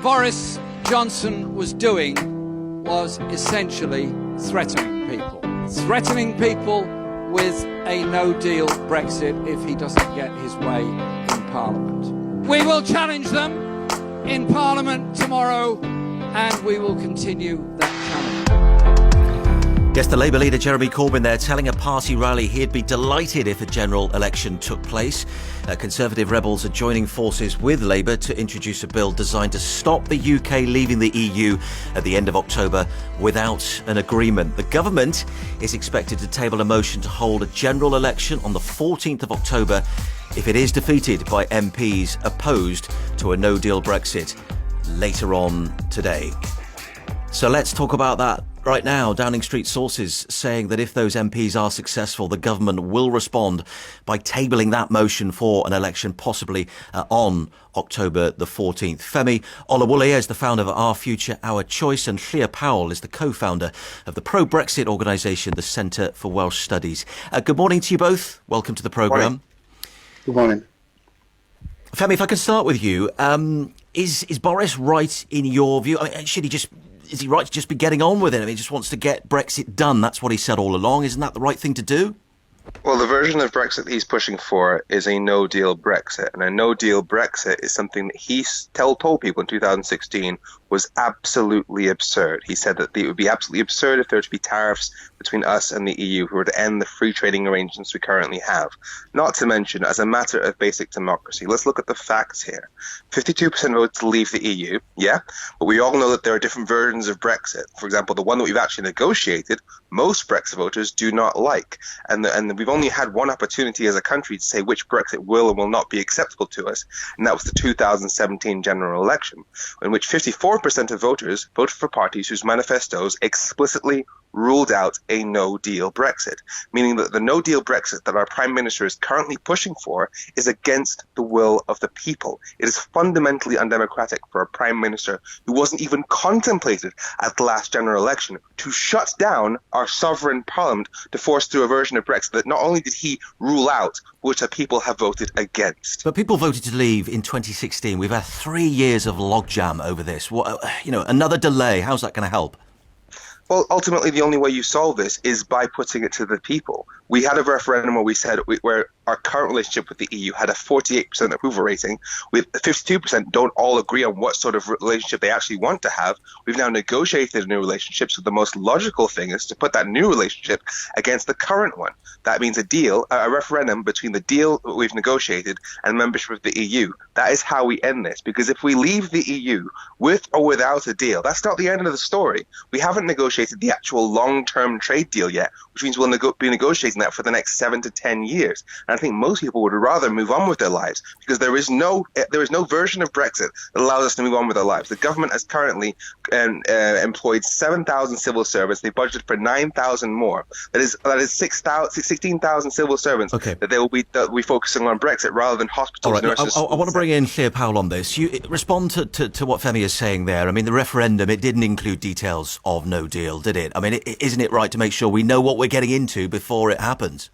Boris Johnson was doing was essentially threatening people with a no-deal Brexit if he doesn't get his way in Parliament. We will challenge them in Parliament tomorrow, and we will continue that challenge. Yes, the Labour leader Jeremy Corbyn there telling a party rally he'd be delighted if a general election took place. Conservative rebels are joining forces with Labour to introduce a bill designed to stop the UK leaving the EU at the end of October without an agreement. The government is expected to table a motion to hold a general election on the 14th of October if it is defeated by MPs opposed to a no-deal Brexit later on today. So let's talk about that right now. Downing Street sources saying that if those MPs are successful, the government will respond by tabling that motion for an election, possibly on October the 14th. Femi Olawale is the founder of Our Future, Our Choice, and Llyr Powell is the co-founder of the pro-Brexit organisation, the Centre for Welsh Studies. Good morning to you both. Welcome to the programme. Good morning. Femi, if I can start with you, is Boris right in your view? I mean, is he right to just be getting on with it? I mean, he just wants to get Brexit done. That's what he said all along. Isn't that the right thing to do? Well, the version of Brexit he's pushing for is a no-deal Brexit. And a no-deal Brexit is something that he told people in 2016 was absolutely absurd. He said that it would be absolutely absurd if there were to be tariffs between us and the EU who were to end the free trading arrangements we currently have. Not to mention, as a matter of basic democracy, let's look at the facts here. 52% voted to leave the EU, yeah, but we all know that there are different versions of Brexit. For example, the one that we've actually negotiated, most Brexit voters do not like. And we've only had one opportunity as a country to say which Brexit will and will not be acceptable to us, and that was the 2017 general election, in which 54% of voters voted for parties whose manifestos explicitly ruled out a no-deal Brexit, meaning that the no-deal Brexit that our Prime Minister is currently pushing for is against the will of the people. It is fundamentally undemocratic for a Prime Minister who wasn't even contemplated at the last general election to shut down our sovereign parliament to force through a version of Brexit that not only did he rule out, which the people have voted against. But people voted to leave in 2016. We've had 3 years of logjam over this. Another delay. How's that going to help? Well, ultimately, the only way you solve this is by putting it to the people. We had a referendum where we said where our current relationship with the EU had a 48% approval rating. With 52% don't all agree on what sort of relationship they actually want to have. We've now negotiated a new relationship, so the most logical thing is to put that new relationship against the current one. That means a referendum between the deal that we've negotiated and membership of the EU. That is how we end this, because if we leave the EU with or without a deal, that's not the end of the story. We haven't negotiated the actual long-term trade deal yet, which means we'll be negotiating that for the next 7 to 10 years. And I think most people would rather move on with their lives, because there is no version of Brexit that allows us to move on with our lives. The government has currently employed 7,000 civil servants. They budgeted for 9,000 more. That is 16,000 civil servants that they'll be focusing on Brexit rather than hospitals. All right, nurses. I want to bring in Llyr Powell on this. You respond to what Femi is saying there. I mean, the referendum, it didn't include details of no deal, did it? I mean, isn't it right to make sure we know what we're getting into before it happens?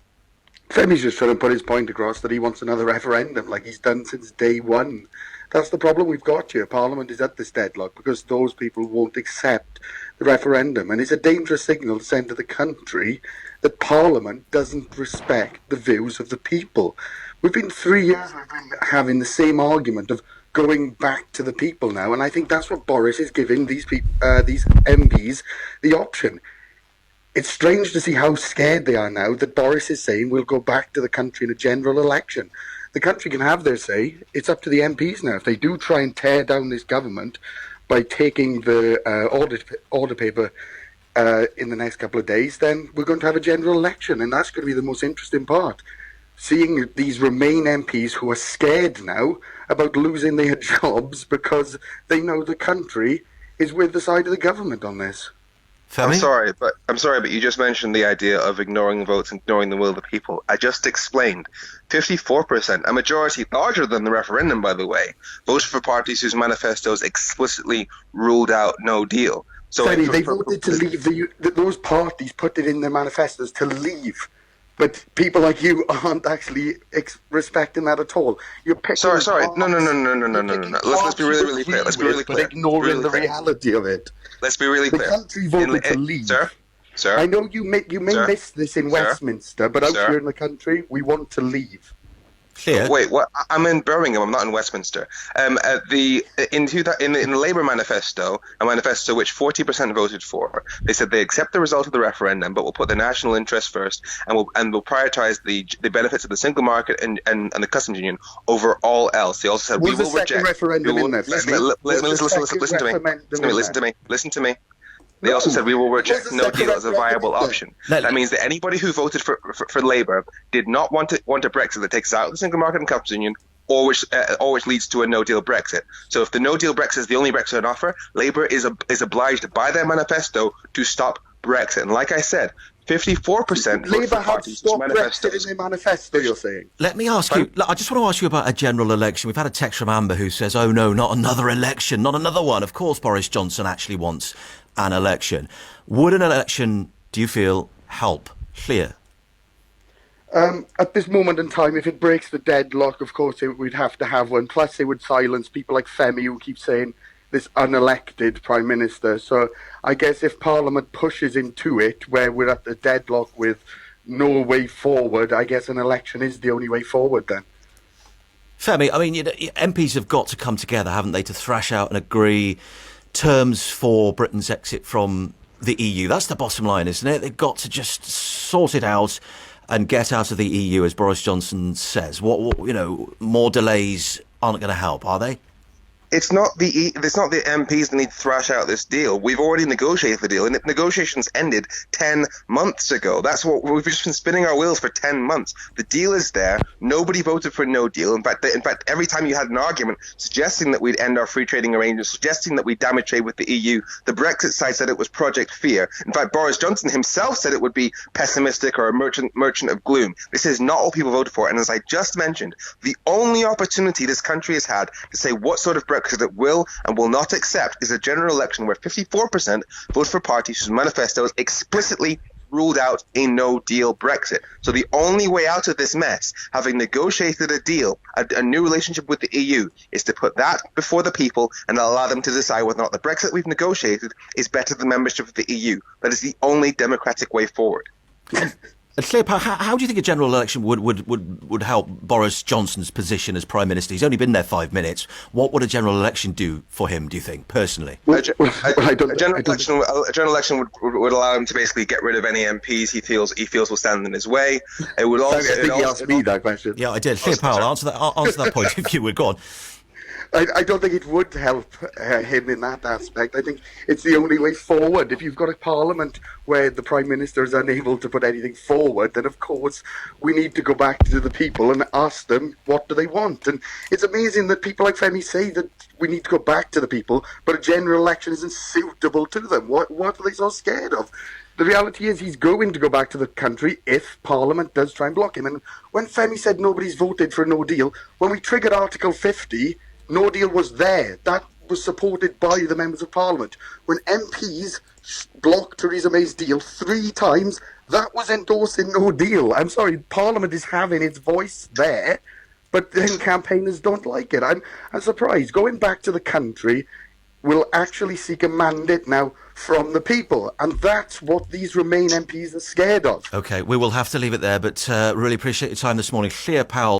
Femi's just trying to put his point across that he wants another referendum like he's done since day one. That's the problem we've got here. Parliament is at this deadlock because those people won't accept the referendum. And it's a dangerous signal to send to the country that Parliament doesn't respect the views of the people. We've been 3 years, we've been having the same argument of going back to the people now. And I think that's what Boris is giving these MPs the option. It's strange to see how scared they are now that Boris is saying we'll go back to the country in a general election. The country can have their say. It's up to the MPs now. If they do try and tear down this government by taking the order paper in the next couple of days, then we're going to have a general election, and that's going to be the most interesting part. Seeing these Remain MPs who are scared now about losing their jobs because they know the country is with the side of the government on this. Femi? I'm sorry, but you just mentioned the idea of ignoring the votes, ignoring the will of the people. I just explained 54%, a majority larger than the referendum, by the way, voted for parties whose manifestos explicitly ruled out no deal. So Femi, they voted to leave those parties put it in their manifestos to leave But people like you aren't actually respecting that at all. You're picking Sorry. parts- No. you're picking Let's be parts really, you really clear. agree Let's be really with, clear. but ignoring Really the clear. reality of it. Let's be really The clear. country voted to leave. Sir. I know you may Sir? miss this in Sir? Westminster, but out Sir? here in the country, we want to leave. Clear. Wait, what? I'm in Birmingham. I'm not in Westminster. In the Labour manifesto, a manifesto which 40% voted for, they said they accept the result of the referendum, but will put the national interest first, and will prioritise the benefits of the single market and the customs union over all else. They also said Was we the will second reject. referendum in there, Femi? Listen to me. They also said we will reject no deal as a viable option. That means that anybody who voted for Labour did not want a Brexit that takes us out of the single market and customs union, or which leads to a no-deal Brexit. So if the no-deal Brexit is the only Brexit on offer, Labour is obliged by their manifesto to stop Brexit. And like I said, 54% vote Labour for have parties stopped whose Brexit manifestos. in their manifesto, you're saying? Let me ask you, I just want to ask you about a general election. We've had a text from Amber who says, oh no, not another election, not another one. Of course Boris Johnson actually wants an election. Would an election, do you feel, help? Llyr? At this moment in time, if it breaks the deadlock, of course we'd have to have one. Plus, it would silence people like Femi who keep saying this unelected Prime Minister. So I guess if Parliament pushes into it, where we're at the deadlock with no way forward, I guess an election is the only way forward then. Femi, I mean, MPs have got to come together, haven't they, to thrash out and agree terms for Britain's exit from the EU. That's the bottom line, isn't it? They've got to just sort it out and get out of the EU, as Boris Johnson says. More delays aren't going to help, are they? It's not the MPs that need to thrash out this deal. We've already negotiated the deal, and negotiations ended 10 months ago. That's what we've just been spinning our wheels for 10 months. The deal is there. Nobody voted for no deal. In fact, every time you had an argument suggesting that we'd end our free trading arrangements, suggesting that we'd damage trade with the EU, the Brexit side said it was Project Fear. In fact, Boris Johnson himself said it would be pessimistic or a merchant of gloom. This is not what people voted for. And as I just mentioned, the only opportunity this country has had to say what sort of Brexit it will and will not accept is a general election where 54% vote for parties whose manifestos explicitly ruled out a no-deal Brexit. So the only way out of this mess, having negotiated a deal, a new relationship with the EU, is to put that before the people and allow them to decide whether or not the Brexit we've negotiated is better than membership of the EU. That is the only democratic way forward. Llyr Powell, how do you think a general election would help Boris Johnson's position as Prime Minister? He's only been there 5 minutes. What would a general election do for him, do you think, personally? A general election would allow him to basically get rid of any MPs he feels will stand in his way. It would also. I think he asked me that question. Yeah, I did. Llyr Powell, answer that point if you would. Go on. I don't think it would help him in that aspect. I think it's the only way forward. If you've got a parliament where the Prime Minister is unable to put anything forward, then of course we need to go back to the people and ask them what do they want. And it's amazing that people like Femi say that we need to go back to the people, but a general election isn't suitable to them. What are they so scared of? The reality is he's going to go back to the country if Parliament does try and block him. And when Femi said nobody's voted for a no deal, when we triggered Article 50, no deal was there. That was supported by the members of Parliament. When MPs blocked Theresa May's deal 3 times, that was endorsing no deal. I'm sorry, Parliament is having its voice there, but then campaigners don't like it. I'm surprised. Going back to the country will actually seek a mandate now from the people, and that's what these Remain MPs are scared of. OK, we will have to leave it there, but really appreciate your time this morning. Llyr Powell.